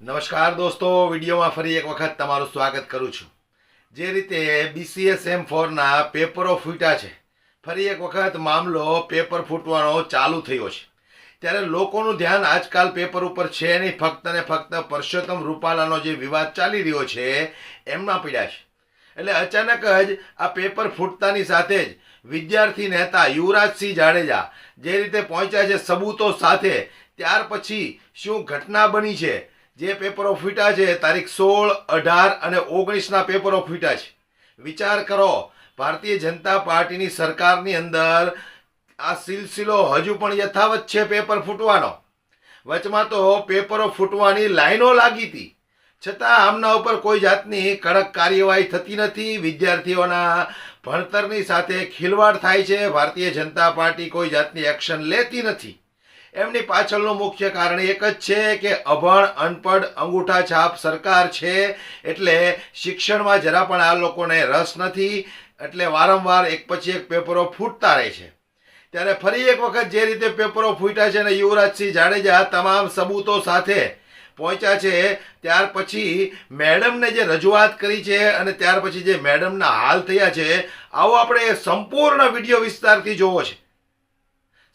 નમસ્કાર દોસ્તો, વિડીયોમાં ફરી એક વખત તમારું સ્વાગત કરું છું। જે રીતે BCS M4ના પેપરો ફૂટ્યા છે, ફરી એક વખત મામલો પેપર ફૂટવાનો ચાલુ થયો છે, ત્યારે લોકોનું ધ્યાન આજકાલ પેપર ઉપર છે નહીં, ફક્ત ને ફક્ત પરસોત્તમ રૂપાલાનો જે વિવાદ ચાલી રહ્યો છે એમના પીડા છે। એટલે અચાનક જ આ પેપર ફૂટતાની સાથે જ વિદ્યાર્થી નેતા યુવરાજસિંહ જાડેજા જે રીતે પહોંચ્યા છે સબૂતો સાથે, ત્યાર પછી શું ઘટના બની છે? જે પેપરો ફૂટ્યા છે તારીખ 16, 18 અને 19ના પેપરો ફૂટ્યા છે। વિચાર કરો, ભારતીય જનતા પાર્ટીની સરકારની અંદર આ સિલસિલો હજુ પણ યથાવત છે પેપર ફૂટવાનો। વચમાં તો પેપરો ફૂટવાની લાઈનો લાગી હતી, છતાં આમના ઉપર કોઈ જાતની કડક કાર્યવાહી થતી નથી। વિદ્યાર્થીઓના ભણતરની સાથે ખિલવાડ થાય છે, ભારતીય જનતા પાર્ટી કોઈ જાતની એક્શન લેતી નથી। એમની પાછળનું મુખ્ય કારણ એક જ છે કે અભણ, અનપઢ, અંગૂઠા છાપ સરકાર છે, એટલે શિક્ષણમાં જરા પણ આ લોકોને રસ નથી, એટલે વારંવાર એક પછી એક પેપરો ફૂટતા રહે છે। ત્યારે ફરી એક વખત જે રીતે પેપરો ફૂટ્યા છે અને યુવરાજસિંહ જાડેજા તમામ સબૂતો સાથે પહોંચ્યા છે, ત્યાર પછી મેડમને જે રજૂઆત કરી છે અને ત્યાર પછી જે મેડમના હાલ થયા છે, આવો આપણે સંપૂર્ણ વિડીયો વિસ્તારથી જોવો છે।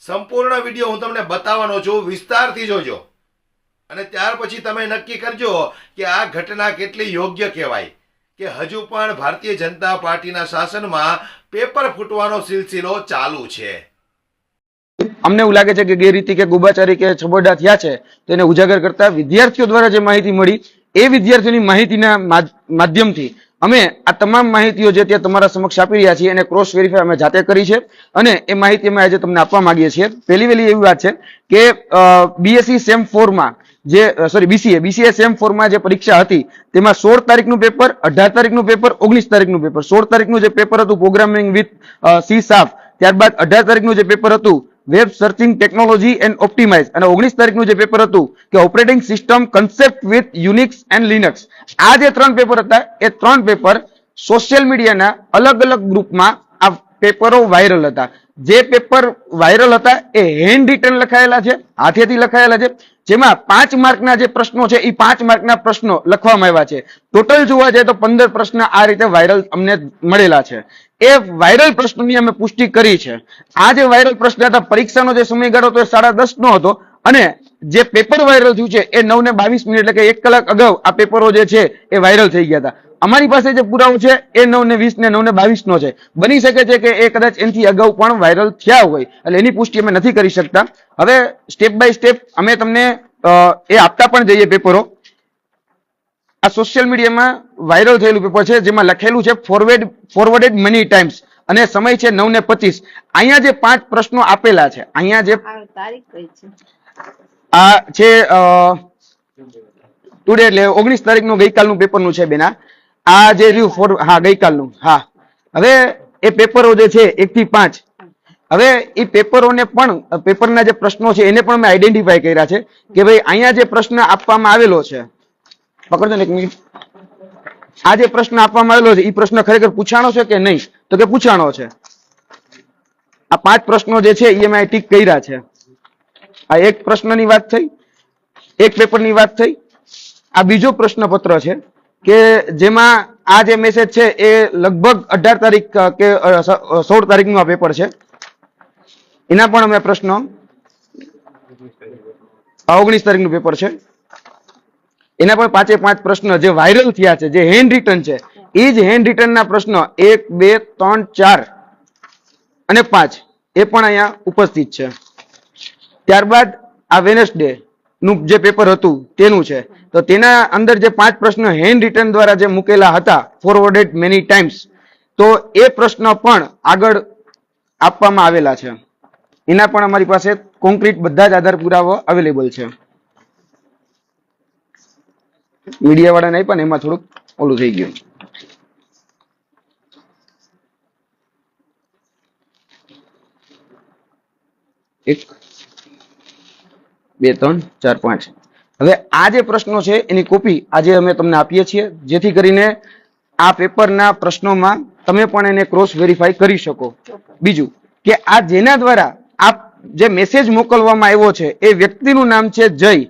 સંપૂર્ણ વિડીયો હું તમને બતાવવાનો છું, વિસ્તારથી જોજો અને ત્યાર પછી તમે નક્કી કરજો કે આ ઘટના કેટલી યોગ્ય કહેવાય કે હજુ પણ ભારતીય જનતા પાર્ટીના શાસનમાં પેપર ફૂટવાનો સિલસિલો ચાલુ છે। અમને એવું લાગે છે કે ગેરરીતિ કે ગોબાચારી કે છબરડા થયા છે, તેને ઉજાગર કરતા વિદ્યાર્થીઓ દ્વારા જે માહિતી મળી એ વિદ્યાર્થીઓની માહિતીના માધ્યમથી અમે આ તમામ માહિતીઓ જે ત્યાં તમારા સમક્ષ આપી રહ્યા છીએ એને ક્રોસ વેરીફાઈ અમે જાતે કરી છે અને એ માહિતી અમે આજે તમને આપવા માંગીએ છીએ। પહેલી એવી વાત છે કે BSc સેમ 4 માં BCA સેમ 4 માં જે પરીક્ષા હતી તેમાં 16 તારીખનું પેપર, 18 તારીખનું પેપર, 19 તારીખનું પેપર। 16 તારીખનું જે પેપર હતું પ્રોગ્રામિંગ વિથ C#, ત્યારબાદ 18 તારીખનું જે પેપર હતું web searching technology and optimize અને 19 તારીખનું જે પેપર હતું કે operating system concept with Unix and Linux. આ જે 3 પેપર હતા એ 3 પેપર સોશિયલ મીડિયાના અલગ અલગ ગ્રુપમાં આ પેપરો વાયરલ હતા। જે પેપર વાયરલ હતા એ હેન્ડ રિટન લખાયેલા છે, હાથેથી લખાયેલા છે, જેમાં 5 માર્કના જે પ્રશ્નો છે એ 5 માર્કના પ્રશ્નો લખવામાં આવ્યા છે। ટોટલ જોવા જાય તો 15 પ્રશ્ન આ રીતે વાયરલ અમને મળેલા છે। એ વાયરલ પ્રશ્નની અમે પુષ્ટિ કરી છે। આ જે વાયરલ પ્રશ્ન હતા, પરીક્ષાનો જે સમયગાળો હતો એ 10:30 નો હતો અને જે પેપર વાયરલ થયું છે એ 9:22 એટલે કે 1 કલાક અગાઉ આ પેપરો જે છે એ વાયરલ થઈ ગયા હતા। અમારી પાસે જે પુરાવો છે એ 9:20 ને 9:22 નો છે। બની શકે છે કે એ કદાચ એનાથી અગાઉ પણ વાયરલ થયા હોય, એટલે એની પુષ્ટિ અમે નથી કરી શકતા। હવે સ્ટેપ બાય સ્ટેપ અમે તમને એ આપતા પણ જઈએ પેપરો। આ સોશિયલ મીડિયામાં વાયરલ થયેલું પેપર છે જેમાં લખેલું છે ફોરવર્ડેડ મેની ટાઈમ્સ અને સમય છે 9:25। અહીંયા જે 5 પ્રશ્નો આપેલા છે, અહીંયા જે તારીખ કઈ છે આ છે ટુડે એટલે 19 તારીખનું ગઈકાલનું પેપરનું છે બેના। આ જે રહ્યું હા ગઈકાલનું, હા। હવે એ પેપરો જે છે 1 થી 5, હવે એ પેપરોને પણ પેપરના જે પ્રશ્નો છે એને પણ મેં આઈડેન્ટિફાઈ કર્યા છે કે ભાઈ અહીંયા જે પ્રશ્ન આપવામાં આવેલો છે, પકડજો ને એક મિનિટ, આ જે પ્રશ્ન આપવામાં આવેલો છે એ પ્રશ્ન ખરેખર પૂછાણો છે કે નહીં, તો કે પૂછાણો છે। આ 5 પ્રશ્નો જે છે એ મેં ટીક કર્યા છે। આ એક પ્રશ્નની વાત થઈ, એક પેપરની વાત થઈ। આ બીજો પ્રશ્નપત્ર છે કે જેમાં આ જે મેસેજ છે એ લગભગ 18 તારીખ કે 16 તારીખનું આ પેપર છે, એના પણ અમે પ્રશ્નો 19 તારીખનું પેપર છે, એના પણ 5 પ્રશ્ન જે વાયરલ થયા છે, જે હેન્ડ રિટન છે, એ જ હેન્ડ રિટનના પ્રશ્નો 1, 2, 3, 4 અને 5 એ પણ અહીંયા ઉપસ્થિત છે। ત્યારબાદ આ વેનસડે નું જે પેપર હતું તેનું છે, તો તેના અંદર જે 5 પ્રશ્નો હેન્ડ રિટન દ્વારા જે મૂકેલા હતા ફોરવર્ડેડ મેની ટાઈમ્સ, તો એ પ્રશ્ન પણ આગળ આપવામાં આવેલા છે। એના પણ અમારી પાસે કોન્ક્રીટ બધા જ આધાર પુરાવા અવેલેબલ છે। મીડિયા વાળાને આપ્યા ને એમાં થોડુંક ઓલું થઈ ગયું। 1, 2, 3, 4, 5 હવે આ જે પ્રશ્નો છે એની કોપી આજે અમે તમને આપીએ છીએ, જેથી કરીને આ પેપરના પ્રશ્નોમાં તમે પણ એને ક્રોસ વેરીફાઈ કરી શકો। બીજું કે આ જેના દ્વારા આ જે મેસેજ મોકલવામાં આવ્યો છે એ વ્યક્તિનું નામ છે જય,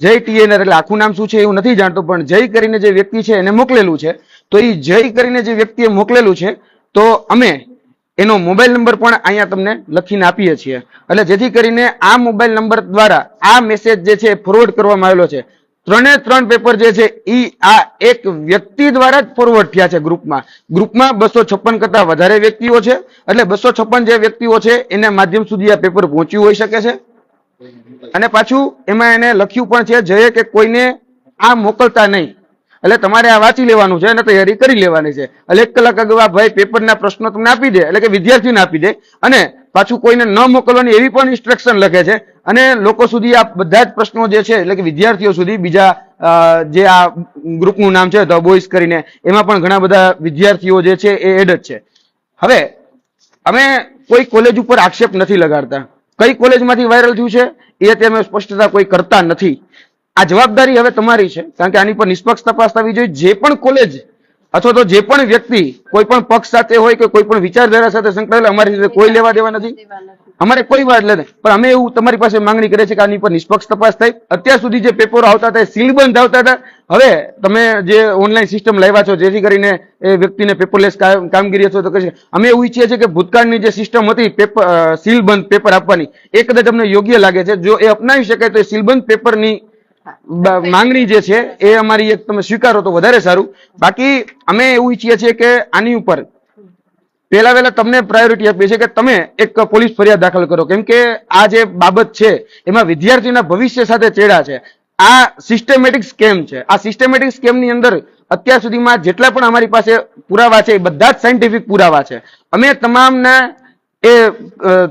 જય TNR એટલે આખું નામ શું છે એવું નથી જાણતો, પણ જય કરીને જે વ્યક્તિ છે એને મોકલેલું છે. તો એ જય કરીને જે વ્યક્તિએ મોકલેલું છે તો અમે એનો મોબાઈલ નંબર પણ અહીંયા તમને લખીને આપીએ છીએ, એટલે જેથી કરીને આ મોબાઈલ નંબર દ્વારા આ મેસેજ જે છે ફોરવર્ડ કરવામાં આવેલો છે. 3 પેપર જે છે એ આ એક વ્યક્તિ દ્વારા જ ફોરવર્ડ થયા છે ગ્રુપમાં. 256 કરતા વધારે વ્યક્તિઓ છે, એટલે 256 જે વ્યક્તિઓ છે એના માધ્યમ સુધી આ પેપર પહોંચ્યું હોઈ શકે છે. અને પાછું એમાં એને લખ્યું પણ છે જયે કે કોઈને આ મોકલતા નહીં, એટલે તમારે આ વાંચી લેવાનું છે અને તૈયારી કરી લેવાની છે. એટલે 1 કલાક અગાઉ આ ભાઈ પેપરના પ્રશ્નો તમને આપી દે, એટલે કે વિદ્યાર્થીઓને આપી દે, અને પાછું કોઈને ન મોકલવાની એવી પણ ઇન્સ્ટ્રક્શન લખે છે. અને લોકો સુધી આ બધા જ પ્રશ્નો જે છે એટલે કે વિદ્યાર્થીઓ સુધી બીજા જે આ ગ્રુપનું નામ છે ધ બોયઝ કરીને, એમાં પણ ઘણા બધા વિદ્યાર્થીઓ જે છે એ એડ જ છે. હવે અમે કોઈ કોલેજ ઉપર આક્ષેપ નથી લગાડતા, કઈ કોલેજમાંથી વાયરલ થયું છે એ તે અમે સ્પષ્ટતા કોઈ કરતા નથી. આ જવાબદારી હવે તમારી છે, કારણ કે આની પર નિષ્પક્ષ તપાસ થવી જોઈએ. જે પણ કોલેજ અથવા તો જે પણ વ્યક્તિ કોઈ પણ પક્ષ સાથે હોય કે કોઈ પણ વિચારધારા સાથે સંકળાયેલા, અમારી સાથે કોઈ લેવા દેવા નથી, અમારે કોઈ વાત નથી. પણ અમે એવું તમારી પાસે માંગણી કરીએ છીએ કે આની પર નિષ્પક્ષ તપાસ થાય. અત્યાર સુધી જે પેપરો આવતા હતા એ સીલબંધ આવતા હતા, હવે તમે જે ઓનલાઈન સિસ્ટમ લાવ્યા છો જેથી કરીને એ વ્યક્તિને પેપરલેસ કામગીરી અથવા તો કરી શકે. અમે એવું ઈચ્છીએ છીએ કે ભૂતકાળની જે સિસ્ટમ હતી પેપર સીલબંધ પેપર આપવાની, એ કદાચ અમને યોગ્ય લાગે છે. જો એ અપનાવી શકાય તો એ સીલબંધ પેપરની માંગણી જે છે એ અમારી એક તમે સ્વીકારો તો વધારે સારું. બાકી અમે એવું ઈચ્છીએ છીએ કે આની ઉપર પહેલા તમને પ્રાયોરિટી આપીએ છીએ કે તમે એક પોલીસ ફરિયાદ દાખલ કરો, કેમ કે આ જે બાબત છે એમાં વિદ્યાર્થીના ભવિષ્ય સાથે ચેડા છે. આ સિસ્ટમેટિક સ્કેમ છે. આ સિસ્ટમેટિક સ્કેમની અંદર અત્યાર સુધીમાં જેટલા પણ અમારી પાસે પુરાવા છે એ બધા જ સાયન્ટિફિક પુરાવા છે. અમે તમામના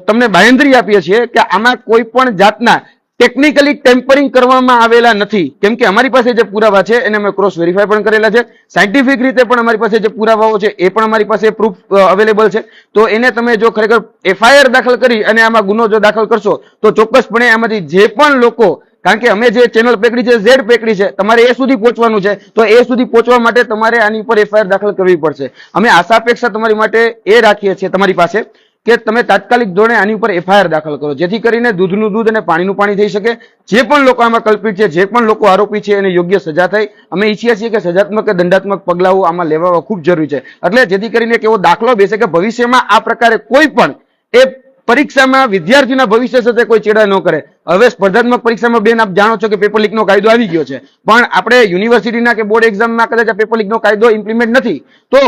તમને બાંહેધરી આપીએ છીએ કે આમાં કોઈ પણ જાતના ટેકનિકલી ટેમ્પરિંગ કરવામાં આવેલા નથી, કેમ કે અમારી પાસે જે પુરાવા છે એને અમે ક્રોસ વેરીફાઈ પણ કરેલા છે. સાયન્ટિફિક રીતે પણ અમારી પાસે જે પુરાવાઓ છે એ પણ અમારી પાસે પ્રૂફ અવેલેબલ છે. તો એને તમે જો ખરેખર FIR દાખલ કરી અને આમાં ગુનો જો દાખલ કરશો તો ચોક્કસપણે આમાંથી જે પણ લોકો, કારણ કે અમે જે ચેનલ પકડી છે ઝેડ પકડી છે, તમારે એ સુધી પહોંચવાનું છે, તો એ સુધી પહોંચવા માટે તમારે આની ઉપર FIR દાખલ કરવી પડશે. અમે આશા અપેક્ષા તમારી માટે એ રાખીએ છીએ તમારી પાસે કે તમે તાત્કાલિક ધોરણે આની ઉપર FIR દાખલ કરો, જેથી કરીને દૂધનું દૂધ અને પાણીનું પાણી થઈ શકે. જે પણ લોકો આમાં કલ્પિત છે, જે પણ લોકો આરોપી છે એને યોગ્ય સજા થાય. અમે ઈચ્છીએ છીએ કે સજાત્મક કે દંડાત્મક પગલાઓ આમાં લેવા ખૂબ જરૂરી છે, એટલે જેથી કરીને એક એવો દાખલો બેસે કે ભવિષ્યમાં આ પ્રકારે કોઈ પણ એ પરીક્ષામાં વિદ્યાર્થીના ભવિષ્ય સાથે કોઈ ચેડા ન કરે. હવે સ્પર્ધાત્મક પરીક્ષામાં બેન આપ જાણો છો કે પેપર લીકનો કાયદો આવી ગયો છે, પણ આપણે યુનિવર્સિટીના કે બોર્ડ એક્ઝામમાં કદાચ આ પેપર લીકનો કાયદો ઇમ્પ્લિમેન્ટ નથી, તો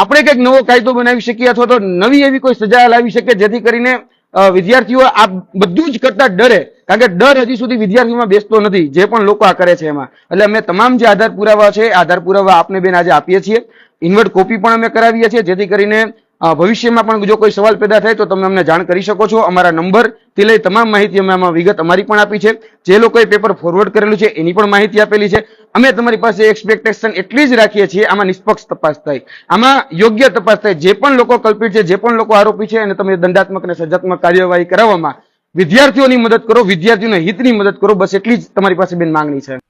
આપણે કંઈક નવો કાયદો બનાવી શકીએ અથવા તો નવી એવી કોઈ સજા લાવી શકીએ જેથી કરીને વિદ્યાર્થીઓ આ બધું જ કરતા ડરે, કારણ કે ડર હજી સુધી વિદ્યાર્થીઓમાં બેસતો નથી જે પણ લોકો આ કરે છે એમાં. એટલે અમે તમામ જે આધાર પુરાવા છે આધાર પુરાવા આપને બેન આજે આપીએ છીએ. ઇન્વર્ટ કોપી પણ અમે કરાવીએ છીએ, જેથી કરીને ભવિષ્યમાં પણ જો કોઈ સવાલ પેદા થાય તો તમે અમને જાણ કરી શકો છો. અમારા નંબર થી લઈ તમામ માહિતી અમે આમાં વિગત અમારી પણ આપી છે. જે લોકોએ પેપર ફોરવર્ડ કરેલું છે એની પણ માહિતી આપેલી છે. અમે તમારી પાસે એક્સપેક્ટેશન એટલી જ રાખીએ છીએ આમાં નિષ્પક્ષ તપાસ થાય, આમાં યોગ્ય તપાસ થાય. જે પણ લોકો કલ્પિત છે, જે પણ લોકો આરોપી છે અને તમે દંડાત્મક અને સજાત્મક કાર્યવાહી કરાવવામાં વિદ્યાર્થીઓની મદદ કરો, વિદ્યાર્થીઓના હિતની મદદ કરો, બસ એટલી જ તમારી પાસે બેન માંગણી છે.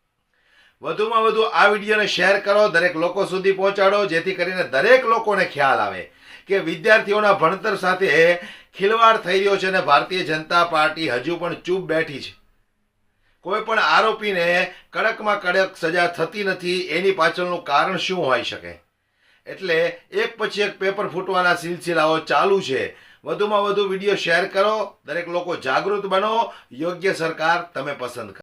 વધુમાં વધુ આ વિડીયોને શેર કરો, દરેક લોકો સુધી પહોંચાડો, જેથી કરીને દરેક લોકોને ખ્યાલ આવે કે વિદ્યાર્થીઓના ભણતર સાથે ખિલવાડ થઈ રહ્યો છે અને ભારતીય જનતા પાર્ટી હજુ પણ ચૂપ બેઠી છે. કોઈ પણ આરોપીને કડકમાં કડક સજા થતી નથી. એની પાછળનું કારણ શું હોઈ શકે? એટલે એક પછી એક પેપર ફૂટવાના સિલસિલાઓ ચાલુ છે. વધુમાં વધુ વિડીયો શેર કરો, દરેક લોકો જાગૃત બનો, યોગ્ય સરકાર તમે પસંદ કરો.